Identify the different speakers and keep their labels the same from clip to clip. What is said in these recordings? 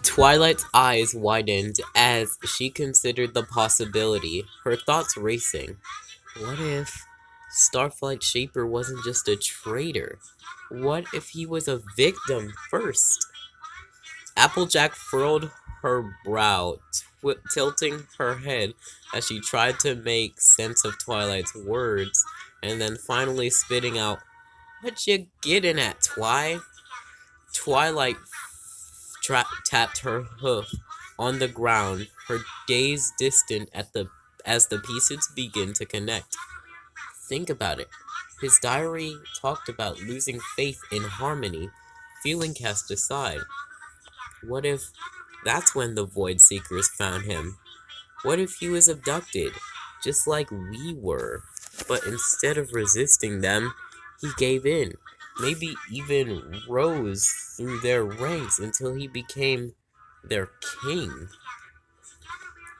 Speaker 1: Twilight's eyes widened as she considered the possibility, her thoughts racing. What if Starflight Shaper wasn't just a traitor? What if he was a victim first? Applejack furrowed her brow, tilting her head as she tried to make sense of Twilight's words, and then finally spitting out, "What you getting at, Twi?" Twilight tapped her hoof on the ground, her gaze distant as the pieces begin to connect. Think about it. His diary talked about losing faith in harmony, feeling cast aside. What if that's when the Void Seekers found him? What if he was abducted, just like we were, but instead of resisting them, he gave in, maybe even rose through their ranks until he became their king?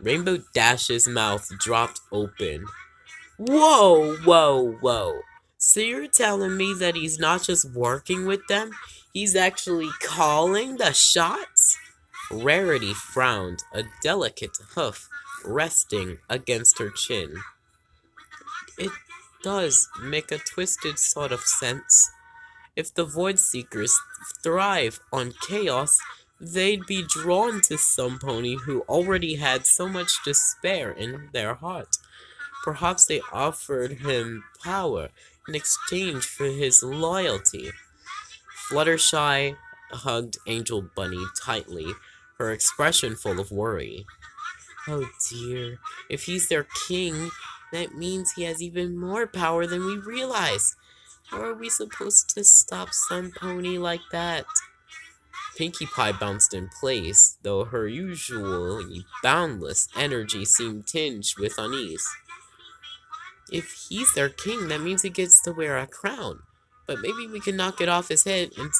Speaker 1: Rainbow Dash's mouth dropped open. Whoa, whoa, whoa. So you're telling me that he's not just working with them, he's actually calling the shots? Rarity frowned, a delicate hoof resting against her chin. It does make a twisted sort of sense. If the Void Seekers thrive on chaos, they'd be drawn to some pony who already had so much despair in their heart. Perhaps they offered him power in exchange for his loyalty. Fluttershy hugged Angel Bunny tightly, her expression full of worry. Oh dear, if he's their king, that means he has even more power than we realize. How are we supposed to stop some pony like that? Pinkie Pie bounced in place, though her usually boundless energy seemed tinged with unease. If he's their king, that means he gets to wear a crown. But maybe we can knock it off his head and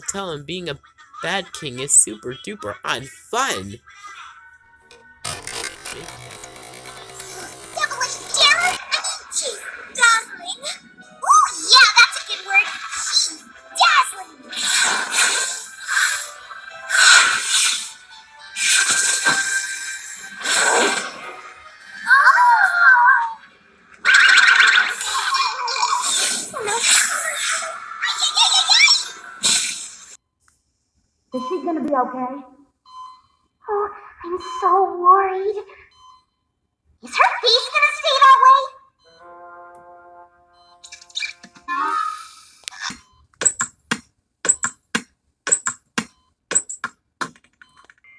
Speaker 1: tell him being a bad king is super duper unfun.
Speaker 2: Devilish terror? She's dazzling. Ooh, yeah, that's a good word. She's dazzling. Is she gonna be okay? Oh, I'm so worried. Is her face gonna stay that way?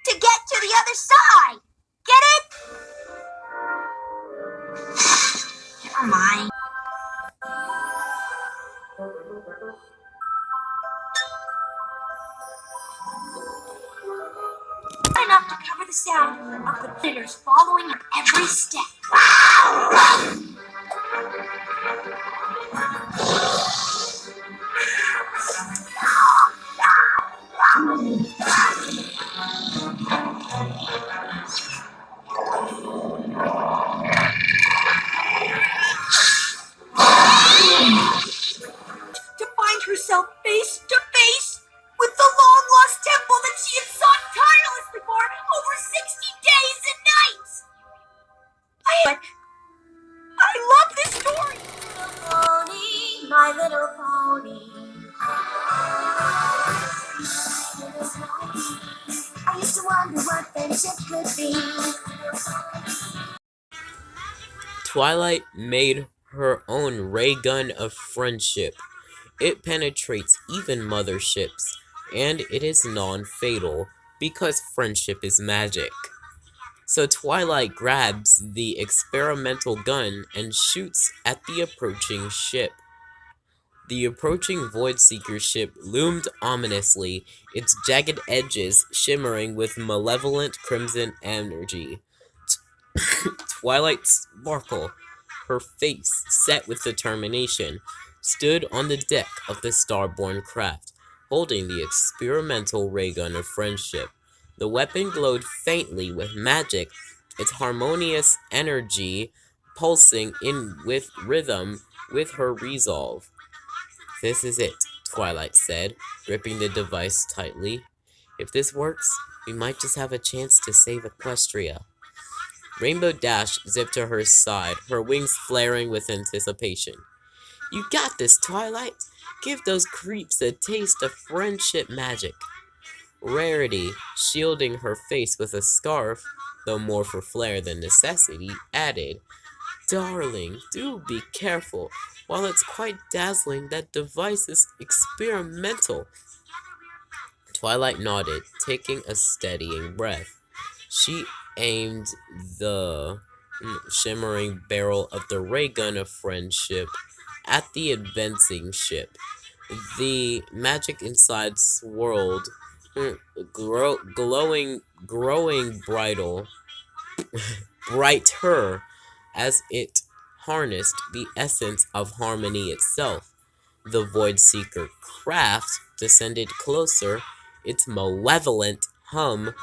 Speaker 2: To get to the other side! Get it? Never mind. Enough to cover the sound of the predators following her every step. To find herself face to face with the long lost temple that she had sought tirelessly for over 60 days and nights. I love this story. Pony, my little pony. I used to wonder what friendship could be.
Speaker 1: Twilight made her own ray gun of friendship. It penetrates even motherships, and it is non-fatal because friendship is magic. So Twilight grabs the experimental gun and shoots at the approaching ship. The approaching Void Seeker ship loomed ominously, its jagged edges shimmering with malevolent crimson energy. Twilight Sparkle, her face set with determination, stood on the deck of the starborn craft, holding the experimental ray gun of friendship. The weapon glowed faintly with magic, its harmonious energy pulsing in with rhythm with her resolve. This is it, Twilight said, gripping the device tightly. If this works, We might just have a chance to save Equestria. Rainbow Dash zipped to her side, her wings flaring with anticipation. You got this, Twilight! Give those creeps a taste of friendship magic. Rarity, shielding her face with a scarf, though more for flair than necessity, added, Darling, do be careful. While it's quite dazzling, that device is experimental. Twilight nodded, taking a steadying breath. She aimed the shimmering barrel of the ray gun of friendship at the advancing ship. The magic inside swirled, growing brighter as it harnessed the essence of harmony itself. The Void Seeker craft descended closer, its malevolent hum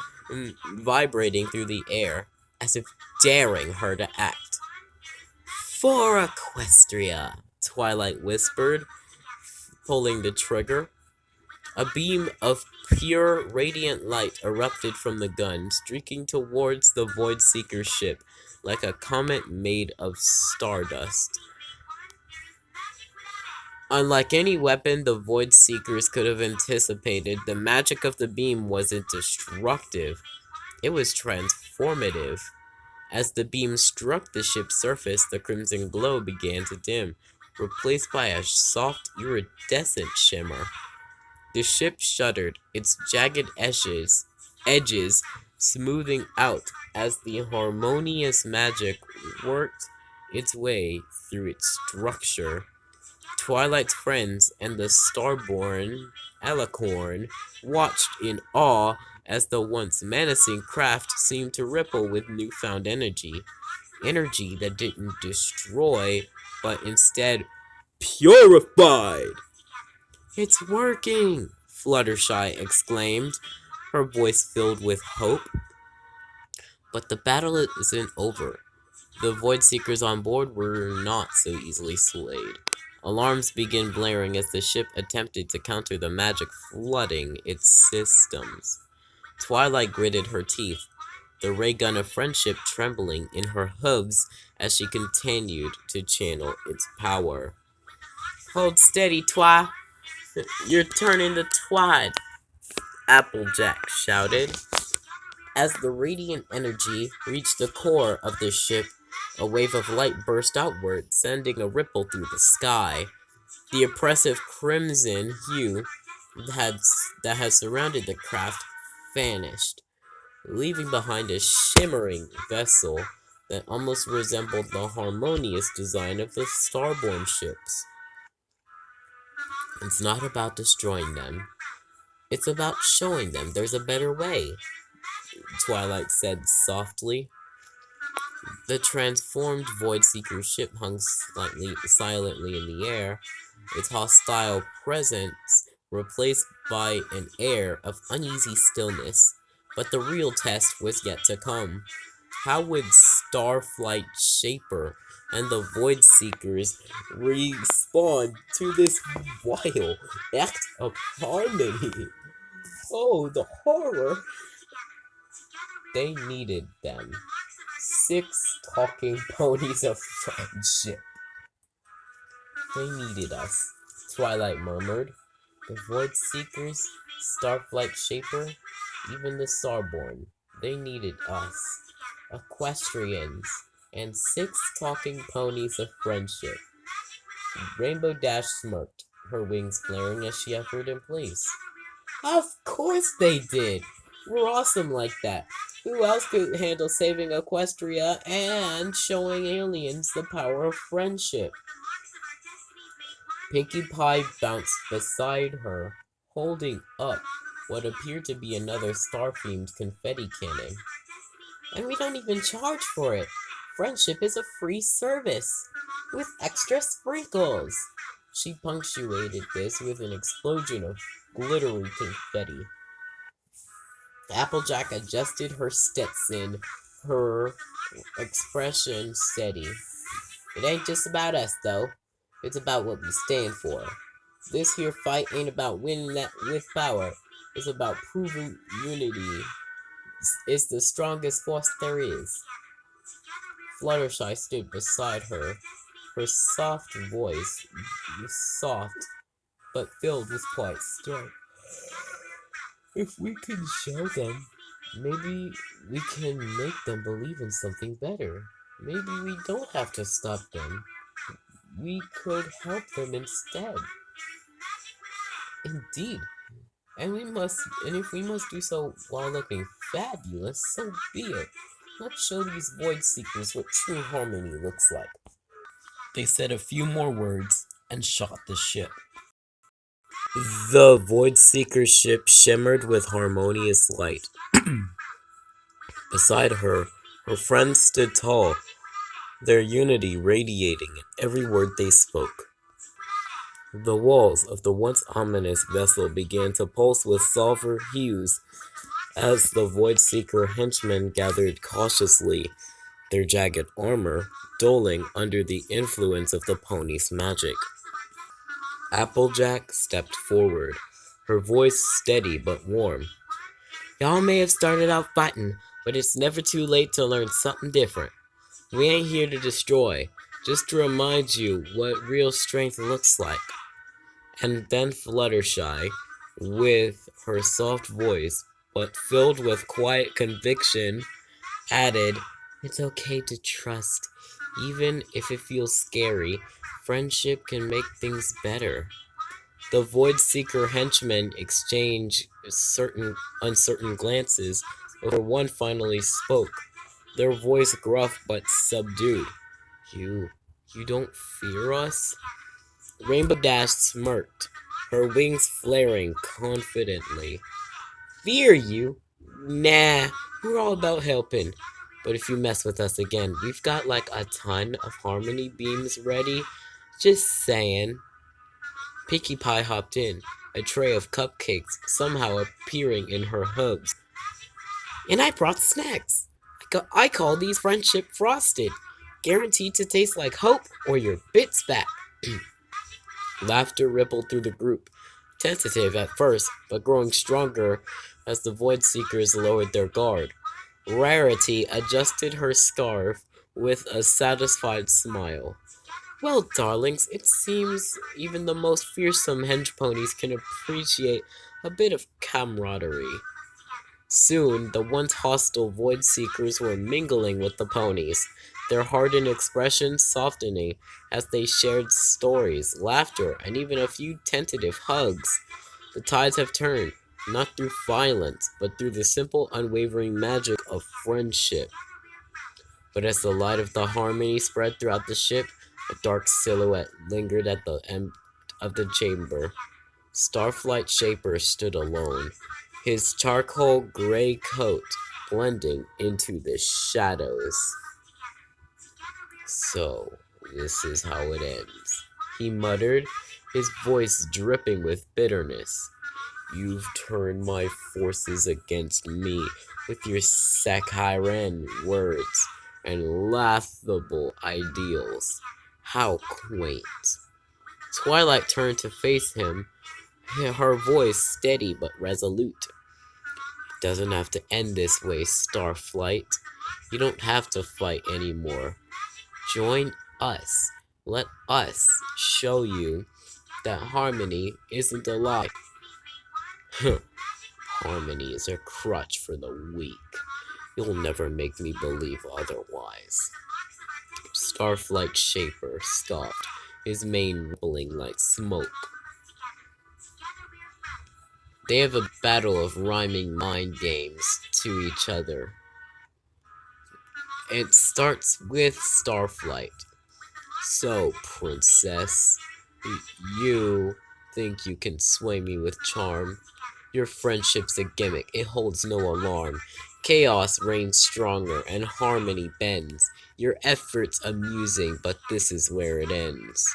Speaker 1: vibrating through the air, as if daring her to act. For Equestria, Twilight whispered, pulling the trigger. A beam of pure, radiant light erupted from the gun, streaking towards the Void Seeker's ship like a comet made of stardust. Unlike any weapon the Void Seekers could have anticipated, the magic of the beam wasn't destructive. It was transformative. As the beam struck the ship's surface, the crimson glow began to dim, replaced by a soft, iridescent shimmer. The ship shuddered, its jagged edges smoothing out as the harmonious magic worked its way through its structure. Twilight's friends and the starborn Alicorn watched in awe as the once menacing craft seemed to ripple with newfound energy. Energy that didn't destroy, but instead purified. It's working! Fluttershy exclaimed, her voice filled with hope. But the battle isn't over. The Void Seekers on board were not so easily swayed. Alarms began blaring as the ship attempted to counter the magic flooding its systems. Twilight gritted her teeth, the ray gun of friendship trembling in her hooves as she continued to channel its power. Hold steady, Twi! You're turning the tide! Applejack shouted. As the radiant energy reached the core of the ship, a wave of light burst outward, sending a ripple through the sky. The oppressive crimson hue that had surrounded the craft vanished, leaving behind a shimmering vessel that almost resembled the harmonious design of the Starborn ships. It's not about destroying them. It's about showing them there's a better way, Twilight said softly. The transformed Void Seeker ship hung silently in the air, its hostile presence replaced by an air of uneasy stillness. But the real test was yet to come. How would Starflight Shaper and the Void Seekers respond to this vile act of harmony? Oh, the horror! They needed them. 6 talking ponies of friendship. They needed us, Twilight murmured. The Void Seekers, Starflight Shaper, even the Starborn. They needed us. Equestrians, and 6 talking ponies of friendship. Rainbow Dash smirked, her wings flaring as she hovered in place. Of course they did! We're awesome like that. Who else could handle saving Equestria and showing aliens the power of friendship? Pinkie Pie bounced beside her, holding up what appeared to be another star-themed confetti cannon. And we don't even charge for it. Friendship is a free service, with extra sprinkles. She punctuated this with an explosion of glittery confetti. Applejack adjusted her Stetson, her expression steady. It ain't just about us, though. It's about what we stand for. This here fight ain't about winning that with power. It's about proving unity is the strongest force there is. Fluttershy stood beside her, her soft voice soft but filled with quiet strength. If we can show them, maybe we can make them believe in something better. Maybe we don't have to stop them. We could help them instead. Indeed. And if we must do so while looking fabulous, so be it. Let's show these void seekers what true harmony looks like. They said a few more words and shot the ship. The void seeker ship shimmered with harmonious light. Beside her, her friends stood tall, their unity radiating in every word they spoke. The walls of the once ominous vessel began to pulse with sulfur hues as the Void-Seeker henchmen gathered cautiously, their jagged armor dulling under the influence of the pony's magic. Applejack stepped forward, her voice steady but warm. Y'all may have started out fighting, but it's never too late to learn something different. We ain't here to destroy, just to remind you what real strength looks like. And then Fluttershy, with her soft voice, but filled with quiet conviction, added, It's okay to trust. Even if it feels scary, friendship can make things better. The Void-Seeker henchmen exchanged uncertain glances before one finally spoke, their voice gruff but subdued. You don't fear us? Rainbow Dash smirked, her wings flaring confidently. Fear you? Nah, we're all about helping. But if you mess with us again, we've got like a ton of harmony beams ready. Just saying. Pinkie Pie hopped in, a tray of cupcakes somehow appearing in her hubs. And I brought snacks. I call these Friendship Frosted. Guaranteed to taste like hope or your bits back. Laughter rippled through the group, tentative at first, but growing stronger as the Void Seekers lowered their guard. Rarity adjusted her scarf with a satisfied smile. Well, darlings, it seems even the most fearsome henge ponies can appreciate a bit of camaraderie. Soon, the once hostile Void Seekers were mingling with the ponies, their hardened expressions softening as they shared stories, laughter, and even a few tentative hugs. The tides have turned, not through violence, but through the simple, unwavering magic of friendship. But as the light of the harmony spread throughout the ship, a dark silhouette lingered at the end of the chamber. Starflight Shaper stood alone, his charcoal gray coat blending into the shadows. So, this is how it ends, he muttered, his voice dripping with bitterness. You've turned my forces against me with your saccharine words and laughable ideals. How quaint. Twilight turned to face him, her voice steady but resolute. It doesn't have to end this way, Starflight. You don't have to fight anymore. Join us. Let us show you that harmony isn't a lie. Harmony is a crutch for the weak. You'll never make me believe otherwise. Starflight Shaper scoffed, his mane rippling like smoke. They have a battle of rhyming mind games to each other. It starts with Starflight. So, princess, you think you can sway me with charm? Your friendship's a gimmick, it holds no alarm. Chaos reigns stronger, and harmony bends. Your effort's amusing, but this is where it ends.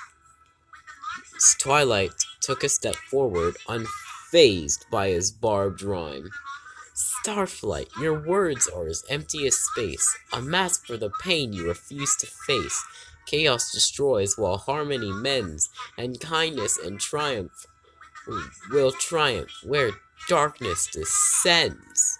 Speaker 1: Twilight took a step forward, unfazed by his barbed rhyme. Starflight, your words are as empty as space, a mask for the pain you refuse to face. Chaos destroys while harmony mends, and kindness and triumph will triumph where darkness descends.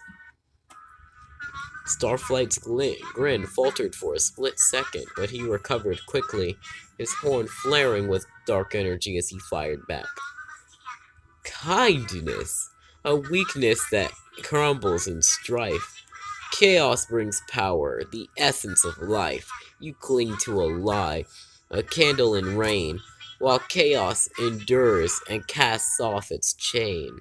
Speaker 1: Starflight's grin faltered for a split second, but he recovered quickly, his horn flaring with dark energy as he fired back. Kindness, a weakness that crumbles in strife. Chaos brings power, the essence of life. You cling to a lie, a candle in rain, while chaos endures and casts off its chain.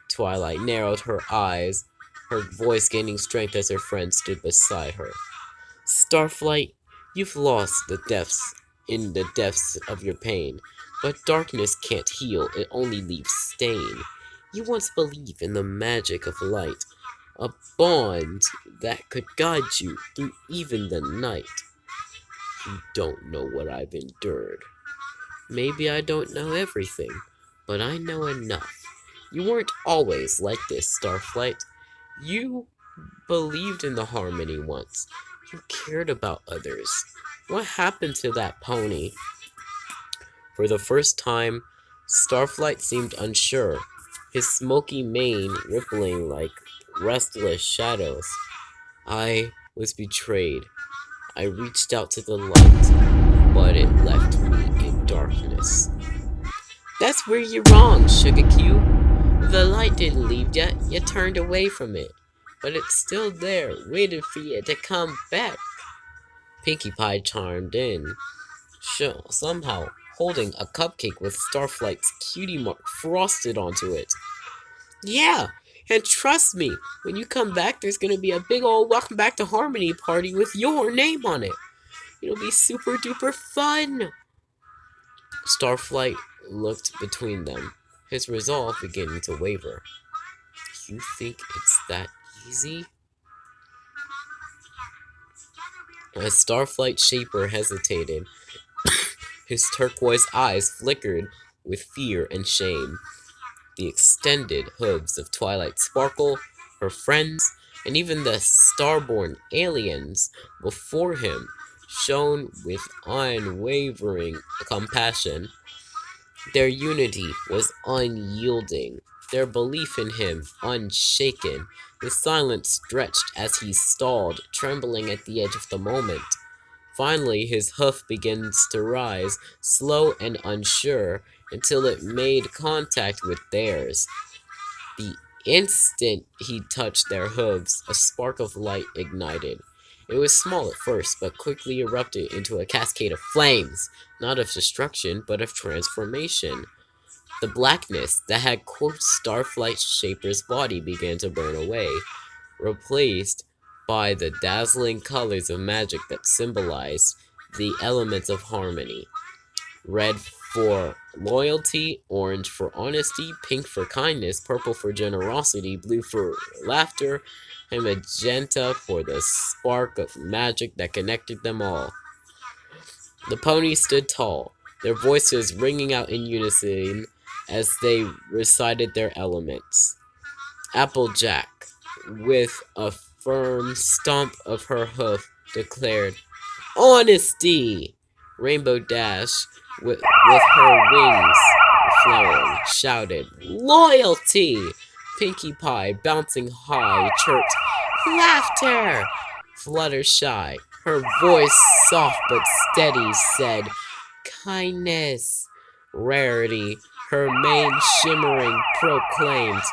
Speaker 1: Twilight narrowed her eyes, her voice gaining strength as her friend stood beside her. Starflight, you've lost the depths in the depths of your pain, but darkness can't heal, it only leaves stain. You once believed in the magic of light, a bond that could guide you through even the night. You don't know what I've endured. Maybe I don't know everything, but I know enough. You weren't always like this, Starflight. You believed in the harmony once. You cared about others. What happened to that pony? For the first time, Starflight seemed unsure, his smoky mane rippling like restless shadows. I was betrayed. I reached out to the light, but it left me in darkness. That's where you're wrong, Sugar Cube. The light didn't leave yet, you turned away from it. But it's still there, waiting for you to come back. Pinkie Pie chimed in, somehow holding a cupcake with Starflight's cutie mark frosted onto it. Yeah, and trust me, when you come back, there's gonna be a big old welcome back to Harmony party with your name on it. It'll be super duper fun. Starflight looked between them, his resolve beginning to waver. You think it's that easy? As Starflight Shaper hesitated, his turquoise eyes flickered with fear and shame. The extended hooves of Twilight Sparkle, her friends, and even the starborn aliens before him shone with unwavering compassion. Their unity was unyielding, their belief in him unshaken. The silence stretched as he stalled, trembling at the edge of the moment. Finally, his hoof begins to rise, slow and unsure, until it made contact with theirs. The instant he touched their hooves, a spark of light ignited. It was small at first, but quickly erupted into a cascade of flames, not of destruction, but of transformation. The blackness that had coated Starflight Shaper's body began to burn away, replaced by the dazzling colors of magic that symbolized the elements of harmony. Red for loyalty, orange for honesty, pink for kindness, purple for generosity, blue for laughter, and magenta for the spark of magic that connected them all. The ponies stood tall, their voices ringing out in unison as they recited their elements. Applejack, with a firm stomp of her hoof, declared, "Honesty!" Rainbow Dash, with her wings flaring, shouted, "Loyalty!" Pinkie Pie, bouncing high, chirped, "Laughter!" Fluttershy, her voice soft but steady, said, "Kindness!" Rarity, her mane shimmering, proclaimed,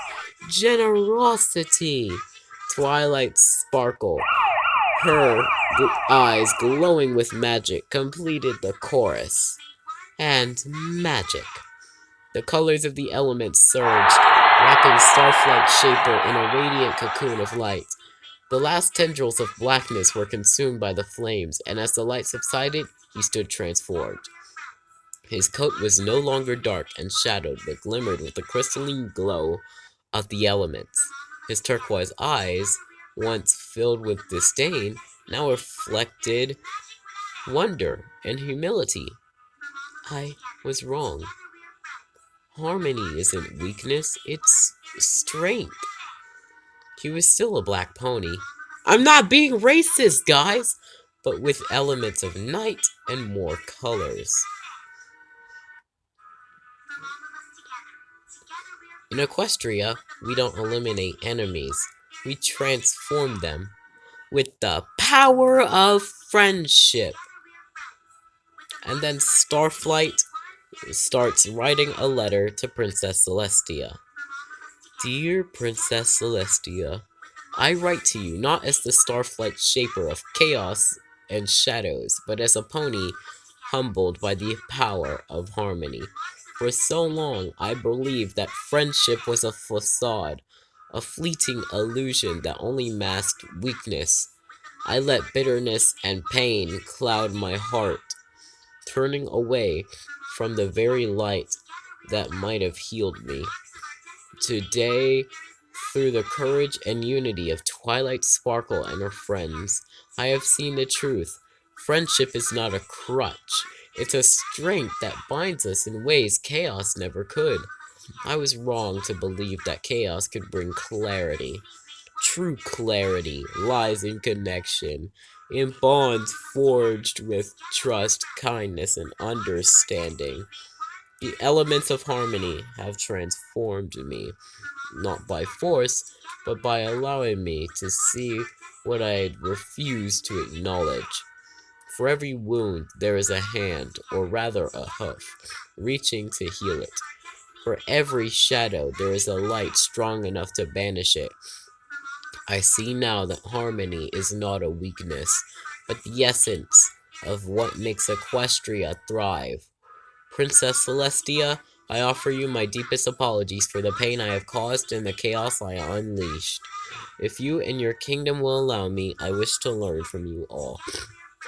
Speaker 1: "Generosity!" Twilight Sparkle, her eyes glowing with magic, completed the chorus. And magic. The colors of the elements surged, wrapping Starflight Shaper in a radiant cocoon of light. The last tendrils of blackness were consumed by the flames, and as the light subsided, he stood transformed. His coat was no longer dark and shadowed, but glimmered with the crystalline glow of the elements. His turquoise eyes, once filled with disdain, now reflected wonder and humility. I was wrong. Harmony isn't weakness, it's strength. He was still a black pony. I'm not being racist, guys, but with elements of night and more colors. In Equestria, we don't eliminate enemies. We transform them with the power of friendship. And then Starflight starts writing a letter to Princess Celestia. Dear Princess Celestia, I write to you not as the Starflight shaper of chaos and shadows, but as a pony humbled by the power of harmony. For so long, I believed that friendship was a facade, a fleeting illusion that only masked weakness. I let bitterness and pain cloud my heart, turning away from the very light that might have healed me. Today, through the courage and unity of Twilight Sparkle and her friends, I have seen the truth. Friendship is not a crutch. It's a strength that binds us in ways chaos never could. I was wrong to believe that chaos could bring clarity. True clarity lies in connection, in bonds forged with trust, kindness, and understanding. The elements of harmony have transformed me, not by force, but by allowing me to see what I had refused to acknowledge. For every wound, there is a hand, or rather a hoof, reaching to heal it. For every shadow, there is a light strong enough to banish it. I see now that harmony is not a weakness, but the essence of what makes Equestria thrive. Princess Celestia, I offer you my deepest apologies for the pain I have caused and the chaos I unleashed. If you and your kingdom will allow me, I wish to learn from you all,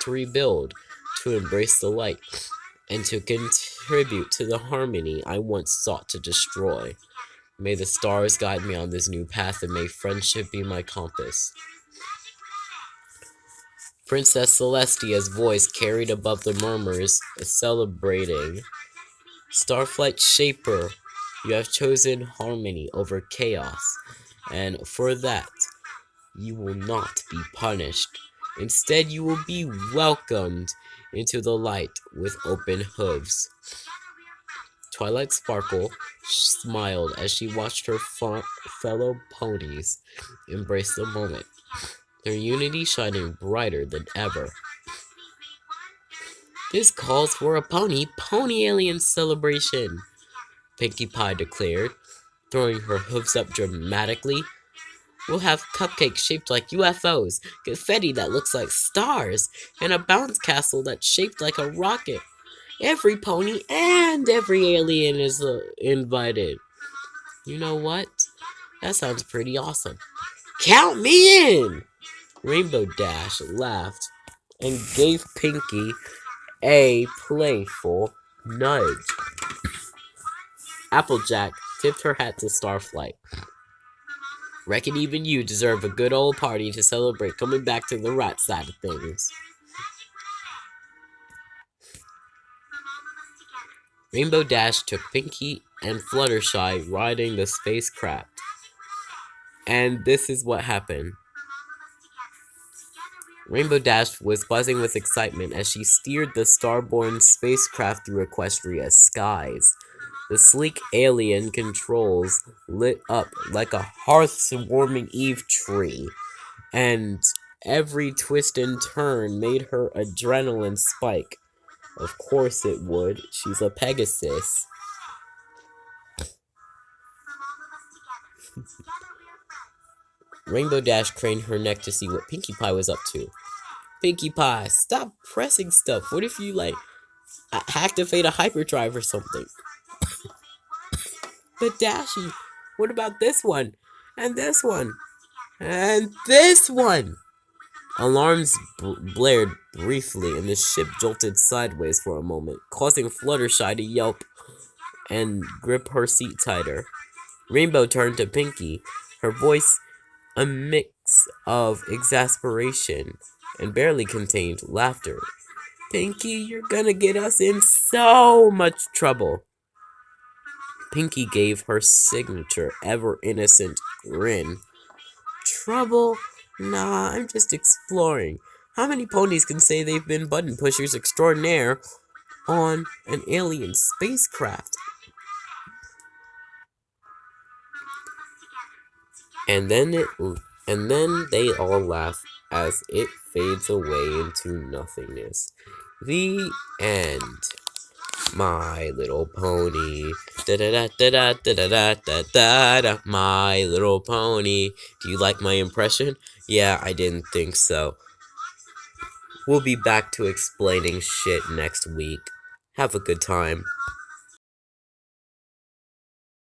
Speaker 1: to rebuild, to embrace the light, and to contribute to the harmony I once sought to destroy. May the stars guide me on this new path, and may friendship be my compass. Princess Celestia's voice carried above the murmurs, celebrating. Starflight Shaper, you have chosen harmony over chaos, and for that, you will not be punished. Instead, you will be welcomed into the light with open hooves. Twilight Sparkle smiled as she watched her fellow ponies embrace the moment, their unity shining brighter than ever. This calls for a pony alien celebration, Pinkie Pie declared, throwing her hooves up dramatically. We'll have cupcakes shaped like UFOs, confetti that looks like stars, and a bounce castle that's shaped like a rocket. Every pony and every alien is invited. You know what? That sounds pretty awesome. Count me in! Rainbow Dash laughed and gave Pinkie a playful nudge. Applejack tipped her hat to Starflight. Reckon even you deserve a good old party to celebrate coming back to the right side of things. Rainbow Dash took Pinkie and Fluttershy riding the spacecraft. And this is what happened. Rainbow Dash was buzzing with excitement as she steered the starborn spacecraft through Equestria's skies. The sleek alien controls lit up like a hearth-warming Eve tree, and every twist and turn made her adrenaline spike. Of course it would. She's a Pegasus. Rainbow Dash craned her neck to see what Pinkie Pie was up to. Pinkie Pie, stop pressing stuff. What if you, activate a hyperdrive or something? But Dashy, what about this one? And this one? And this one? Alarms blared briefly, and the ship jolted sideways for a moment, causing Fluttershy to yelp and grip her seat tighter. Rainbow turned to Pinkie, her voice a mix of exasperation and barely contained laughter. Pinkie, you're gonna get us in so much trouble. Pinkie gave her signature ever-innocent grin. Trouble? Nah, I'm just exploring. How many ponies can say they've been button pushers extraordinaire on an alien spacecraft? And then it And then they all laugh as it fades away into nothingness. The end. My Little Pony. Da da da da da da da da da da. My Little Pony. Do you like my impression? Yeah, I didn't think so. We'll be back to explaining shit next week. Have a good time.